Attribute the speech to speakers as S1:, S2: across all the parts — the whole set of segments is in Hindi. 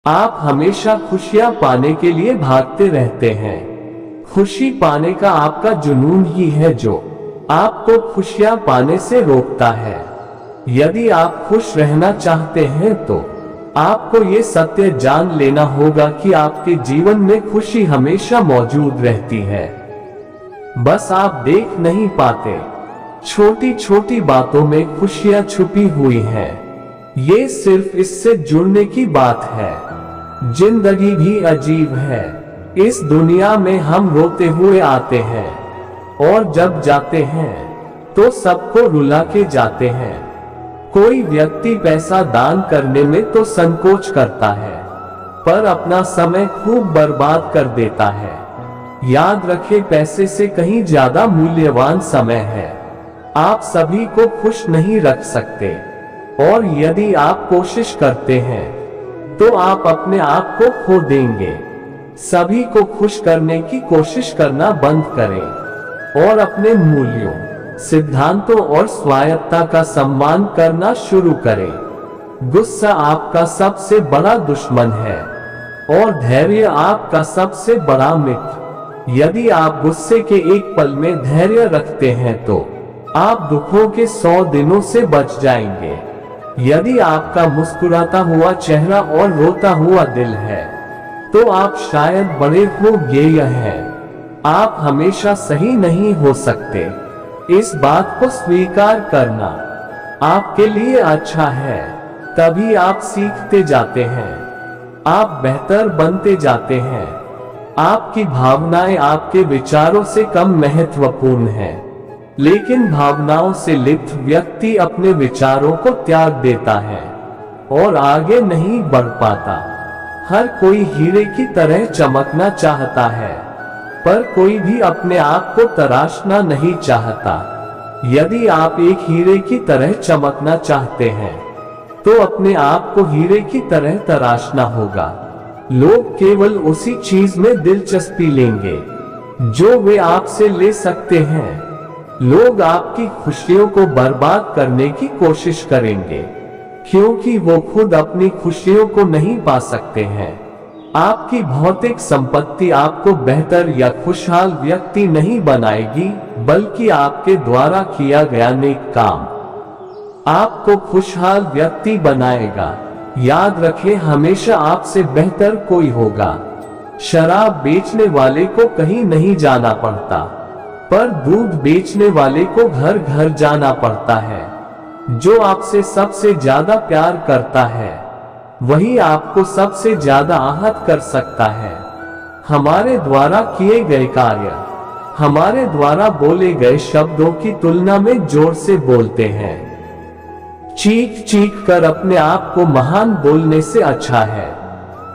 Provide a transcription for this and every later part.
S1: आप हमेशा खुशियां पाने के लिए भागते रहते हैं। खुशी पाने का आपका जुनून ही है जो आपको खुशियां पाने से रोकता है। यदि आप खुश रहना चाहते हैं तो आपको ये सत्य जान लेना होगा कि आपके जीवन में खुशी हमेशा मौजूद रहती है, बस आप देख नहीं पाते। छोटी छोटी बातों में खुशियां छुपी हुई हैं। ये सिर्फ इससे जुड़ने की बात है। जिंदगी भी अजीब है। इस दुनिया में हम रोते हुए आते हैं और जब जाते हैं तो सबको रुला के जाते हैं। कोई व्यक्ति पैसा दान करने में तो संकोच करता है, पर अपना समय खूब बर्बाद कर देता है। याद रखें, पैसे से कहीं ज्यादा मूल्यवान समय है। आप सभी को खुश नहीं रख सकते, और यदि आप कोशिश करते हैं तो आप अपने आप को खो देंगे। सभी को खुश करने की कोशिश करना बंद करें और अपने मूल्यों, सिद्धांतों और स्वायत्तता का सम्मान करना शुरू करें। गुस्सा आपका सबसे बड़ा दुश्मन है और धैर्य आपका सबसे बड़ा मित्र। यदि आप गुस्से के एक पल में धैर्य रखते हैं तो आप दुखों के 100 दिनों से बच जाएंगे। यदि आपका मुस्कुराता हुआ चेहरा और रोता हुआ दिल है तो आप शायद बड़े हो गए हैं। आप हमेशा सही नहीं हो सकते। इस बात को स्वीकार करना आपके लिए अच्छा है। तभी आप सीखते जाते हैं, आप बेहतर बनते जाते हैं। आपकी भावनाएं आपके विचारों से कम महत्वपूर्ण हैं, लेकिन भावनाओं से लिप्त व्यक्ति अपने विचारों को त्याग देता है और आगे नहीं बढ़ पाता। हर कोई हीरे की तरह चमकना चाहता है, पर कोई भी अपने आप को तराशना नहीं चाहता। यदि आप एक हीरे की तरह चमकना चाहते हैं तो अपने आप को हीरे की तरह तराशना होगा। लोग केवल उसी चीज में दिलचस्पी लेंगे जो वे आपसे ले सकते हैं। लोग आपकी खुशियों को बर्बाद करने की कोशिश करेंगे, क्योंकि वो खुद अपनी खुशियों को नहीं पा सकते हैं। आपकी भौतिक संपत्ति आपको बेहतर या खुशहाल व्यक्ति नहीं बनाएगी, बल्कि आपके द्वारा किया गया नेक काम आपको खुशहाल व्यक्ति बनाएगा। याद रखें, हमेशा आपसे बेहतर कोई होगा। शराब बेचने वाले को कहीं नहीं जाना पड़ता, पर दूध बेचने वाले को घर घर जाना पड़ता है। जो आपसे सबसे ज्यादा प्यार करता है वही आपको सबसे ज्यादा आहत कर सकता है। हमारे द्वारा किए गए कार्य हमारे द्वारा बोले गए शब्दों की तुलना में जोर से बोलते हैं। चीख चीख कर अपने आप को महान बोलने से अच्छा है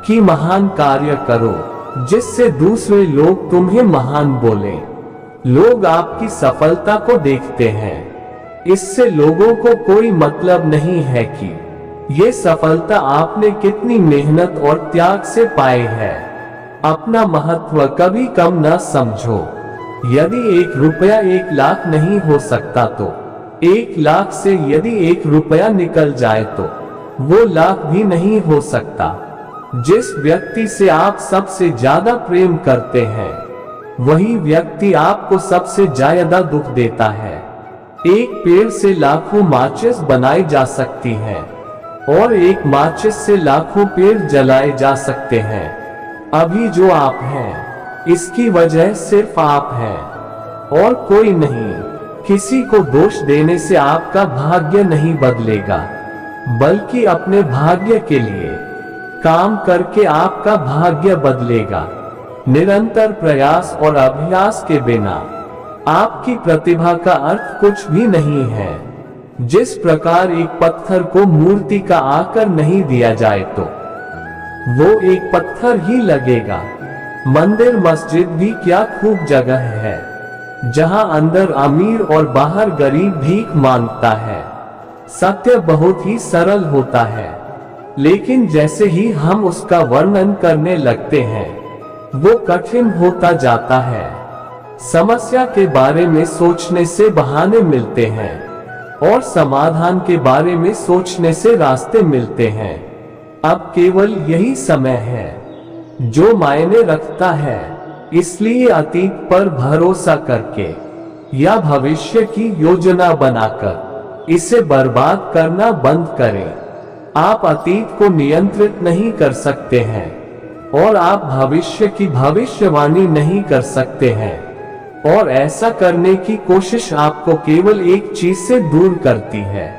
S1: कि महान कार्य करो जिससे दूसरे लोग तुम्हें महान बोलें। लोग आपकी सफलता को देखते हैं, इससे लोगों को कोई मतलब नहीं है कि ये सफलता आपने कितनी मेहनत और त्याग से पाई है। अपना महत्व कभी कम न समझो। यदि 1 रुपया 1 लाख नहीं हो सकता तो 1 लाख से यदि 1 रुपया निकल जाए तो वो लाख भी नहीं हो सकता। जिस व्यक्ति से आप सबसे ज्यादा प्रेम करते हैं वही व्यक्ति आपको सबसे ज्यादा दुख देता है। एक पेड़ से लाखों माचिस बनाई जा सकती हैं और एक माचिस से लाखों पेड़ जलाए जा सकते हैं। अभी जो आप हैं इसकी वजह सिर्फ आप हैं और कोई नहीं। किसी को दोष देने से आपका भाग्य नहीं बदलेगा, बल्कि अपने भाग्य के लिए काम करके आपका भाग्य बदलेगा। निरंतर प्रयास और अभ्यास के बिना आपकी प्रतिभा का अर्थ कुछ भी नहीं है। जिस प्रकार एक पत्थर को मूर्ति का आकार नहीं दिया जाए तो वो एक पत्थर ही लगेगा। मंदिर मस्जिद भी क्या खूब जगह है जहां अंदर अमीर और बाहर गरीब भीख मांगता है। सत्य बहुत ही सरल होता है, लेकिन जैसे ही हम उसका वर्णन करने लगते हैं वो कठिन होता जाता है। समस्या के बारे में सोचने से बहाने मिलते हैं और समाधान के बारे में सोचने से रास्ते मिलते हैं। अब केवल यही समय है जो मायने रखता है। इसलिए अतीत पर भरोसा करके या भविष्य की योजना बनाकर इसे बर्बाद करना बंद करें। आप अतीत को नियंत्रित नहीं कर सकते हैं और आप भविष्य की भविष्यवाणी नहीं कर सकते हैं, और ऐसा करने की कोशिश आपको केवल एक चीज से दूर करती है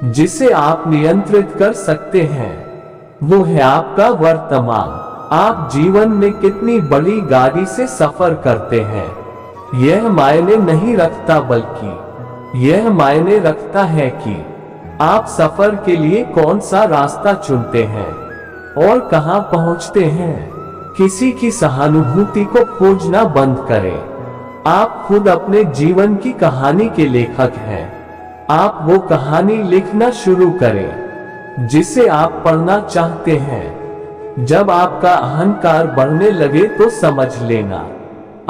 S1: जिसे आप नियंत्रित कर सकते हैं। वो है आपका वर्तमान। आप जीवन में कितनी बड़ी गाड़ी से सफर करते हैं यह मायने नहीं रखता, बल्कि यह मायने रखता है कि आप सफर के लिए कौन सा रास्ता चुनते हैं और कहां पहुंचते हैं। किसी की सहानुभूति को खोजना बंद करें। आप खुद अपने जीवन की कहानी के लेखक हैं। आप वो कहानी लिखना शुरू करें जिसे आप पढ़ना चाहते हैं। जब आपका अहंकार बढ़ने लगे तो समझ लेना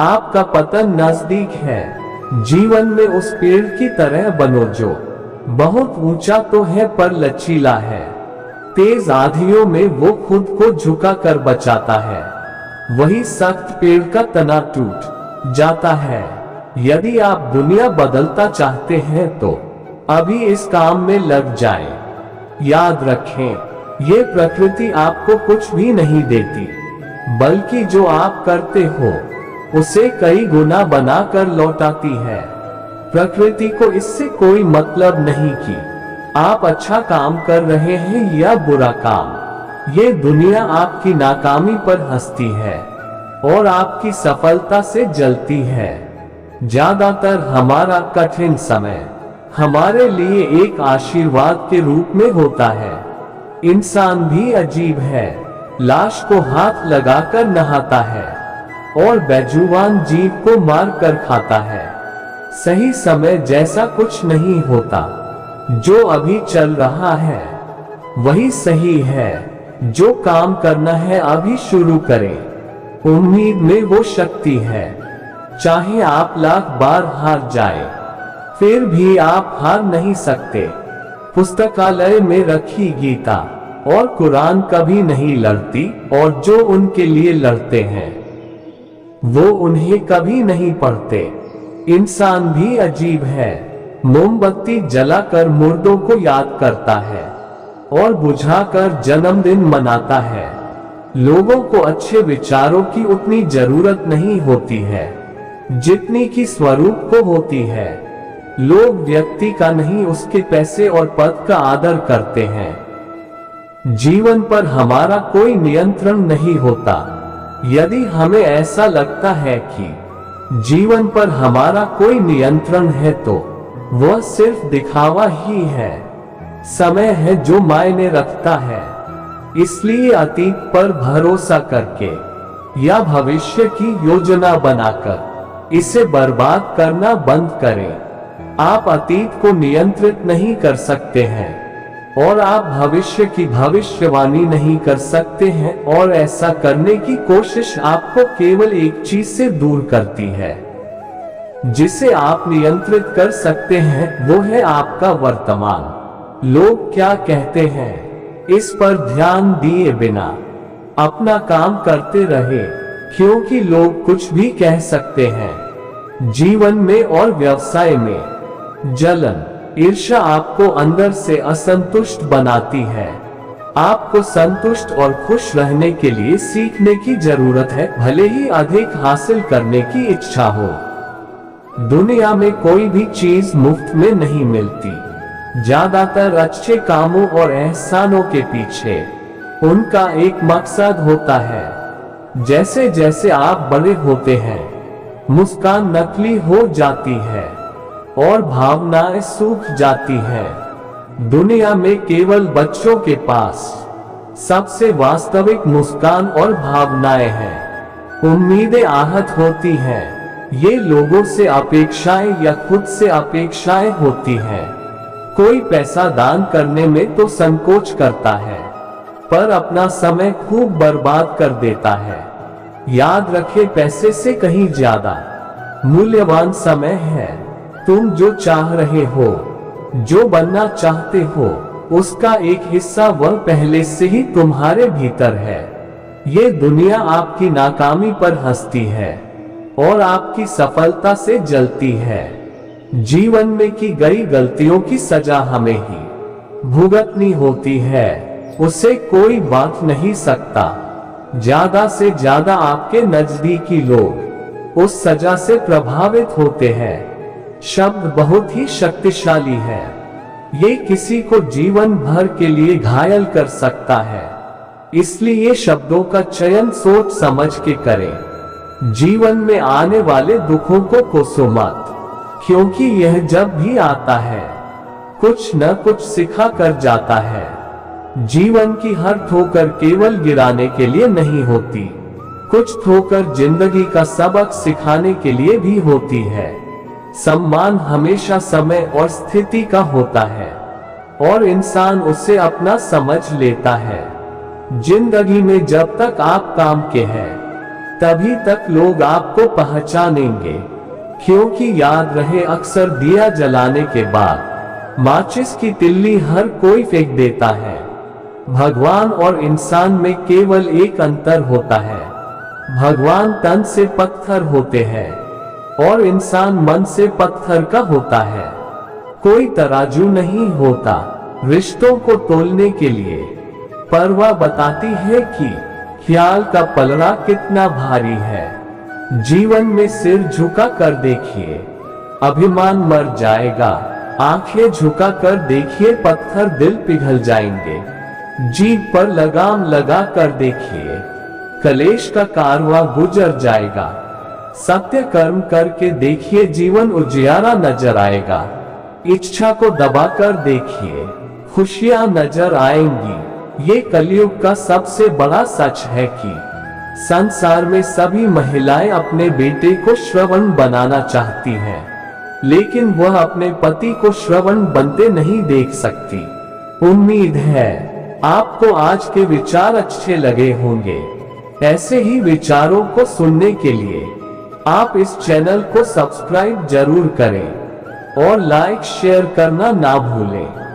S1: आपका पतन नजदीक है। जीवन में उस पेड़ की तरह बनो जो बहुत ऊंचा तो है पर लचीला है। तेज आंधियों में वो खुद को झुका कर बचाता है। वही सख्त पेड़ का तना टूट जाता है। यदि आप दुनिया बदलता चाहते हैं तो अभी इस काम में लग जाएं। याद रखें, ये प्रकृति आपको कुछ भी नहीं देती, बल्कि जो आप करते हो उसे कई गुना बनाकर लौटाती है। प्रकृति को इससे कोई मतलब नहीं कि आप अच्छा काम कर रहे हैं या बुरा काम। ये दुनिया आपकी नाकामी पर हंसती है और आपकी सफलता से जलती है। ज्यादातर हमारा कठिन समय हमारे लिए एक आशीर्वाद के रूप में होता है। इंसान भी अजीब है। लाश को हाथ लगाकर नहाता है और बेजुबान जीव को मार कर खाता है। सही समय जैसा कुछ नहीं होता। जो अभी चल रहा है वही सही है। जो काम करना है अभी शुरू करें। उम्मीद में वो शक्ति है। चाहे आप लाख बार हार जाए फिर भी आप हार नहीं सकते। पुस्तकालय में रखी गीता और कुरान कभी नहीं लड़ती, और जो उनके लिए लड़ते हैं वो उन्हें कभी नहीं पढ़ते। इंसान भी अजीब है। मोमबत्ती जलाकर मुर्दों को याद करता है और बुझाकर जन्मदिन मनाता है। लोगों को अच्छे विचारों की उतनी जरूरत नहीं होती है जितनी कि स्वरूप को होती है। लोग व्यक्ति का नहीं उसके पैसे और पद का आदर करते हैं। जीवन पर हमारा कोई नियंत्रण नहीं होता। यदि हमें ऐसा लगता है कि जीवन पर हमारा कोई नियंत्रण है तो वह सिर्फ दिखावा ही है। समय है जो मायने रखता है। इसलिए अतीत पर भरोसा करके या भविष्य की योजना बनाकर इसे बर्बाद करना बंद करें। आप अतीत को नियंत्रित नहीं कर सकते हैं और आप भविष्य की भविष्यवाणी नहीं कर सकते हैं, और ऐसा करने की कोशिश आपको केवल एक चीज से दूर करती है जिसे आप नियंत्रित कर सकते हैं। वो है आपका वर्तमान। लोग क्या कहते हैं इस पर ध्यान दिए बिना अपना काम करते रहे, क्योंकि लोग कुछ भी कह सकते हैं। जीवन में और व्यवसाय में जलन, ईर्ष्या आपको अंदर से असंतुष्ट बनाती है। आपको संतुष्ट और खुश रहने के लिए सीखने की जरूरत है, भले ही अधिक हासिल करने की इच्छा हो। दुनिया में कोई भी चीज मुफ्त में नहीं मिलती। ज्यादातर अच्छे कामों और एहसानों के पीछे उनका एक मकसद होता है। जैसे जैसे आप बड़े होते हैं मुस्कान नकली हो जाती है और भावनाएं सूख जाती हैं। दुनिया में केवल बच्चों के पास सबसे वास्तविक मुस्कान और भावनाएं हैं। उम्मीदें आहत होती हैं। ये लोगों से अपेक्षाएं या खुद से अपेक्षाएं होती हैं। कोई पैसा दान करने में तो संकोच करता है, पर अपना समय खूब बर्बाद कर देता है। याद रखें, पैसे से कहीं ज्यादा मूल्यवान समय है। तुम जो चाह रहे हो, जो बनना चाहते हो, उसका एक हिस्सा वह पहले से ही तुम्हारे भीतर है। ये दुनिया आपकी नाकामी पर हंसती है और आपकी सफलता से जलती है। जीवन में की गई गलतियों की सजा हमें ही भुगतनी होती है, उसे कोई बांट नहीं सकता। ज्यादा से ज्यादा आपके नजदीकी लोग उस सजा से प्रभावित होते हैं। शब्द बहुत ही शक्तिशाली है, ये किसी को जीवन भर के लिए घायल कर सकता है। इसलिए शब्दों का चयन सोच समझ के करें। जीवन में आने वाले दुखों को कोसो मत, क्योंकि यह जब भी आता है कुछ न कुछ सिखा कर जाता है। जीवन की हर ठोकर केवल गिराने के लिए नहीं होती, कुछ ठोकर जिंदगी का सबक सिखाने के लिए भी होती है। सम्मान हमेशा समय और स्थिति का होता है और इंसान उसे अपना समझ लेता है। जिंदगी में जब तक आप काम के हैं तभी तक लोग आपको पहचानेंगे, क्योंकि याद रहे अक्सर दिया जलाने के बाद माचिस की तिल्ली हर कोई फेंक देता है। भगवान और इंसान में केवल एक अंतर होता है, भगवान तन से पत्थर होते हैं और इंसान मन से पत्थर का होता है। कोई तराजू नहीं होता रिश्तों को तोलने के लिए, पर वह बताती है कि ख्याल का पलड़ा कितना भारी है। जीवन में सिर झुका कर देखिए, अभिमान मर जाएगा। आंखें झुका कर देखिए, पत्थर दिल पिघल जाएंगे। जीभ पर लगाम लगा कर देखिए, कलेश का कारवां गुजर जाएगा। सत्य कर्म करके देखिए, जीवन उजियारा नजर आएगा। इच्छा को दबाकर देखिए, खुशियां नजर आएंगी। ये कलयुग का सबसे बड़ा सच है कि संसार में सभी महिलाएं अपने बेटे को श्रवण बनाना चाहती हैं, लेकिन वह अपने पति को श्रवण बनते नहीं देख सकती। उम्मीद है आपको आज के विचार अच्छे लगे होंगे। ऐसे ही विचारों को सुनने के लिए आप इस चैनल को सब्सक्राइब जरूर करें और लाइक शेयर करना ना भूलें।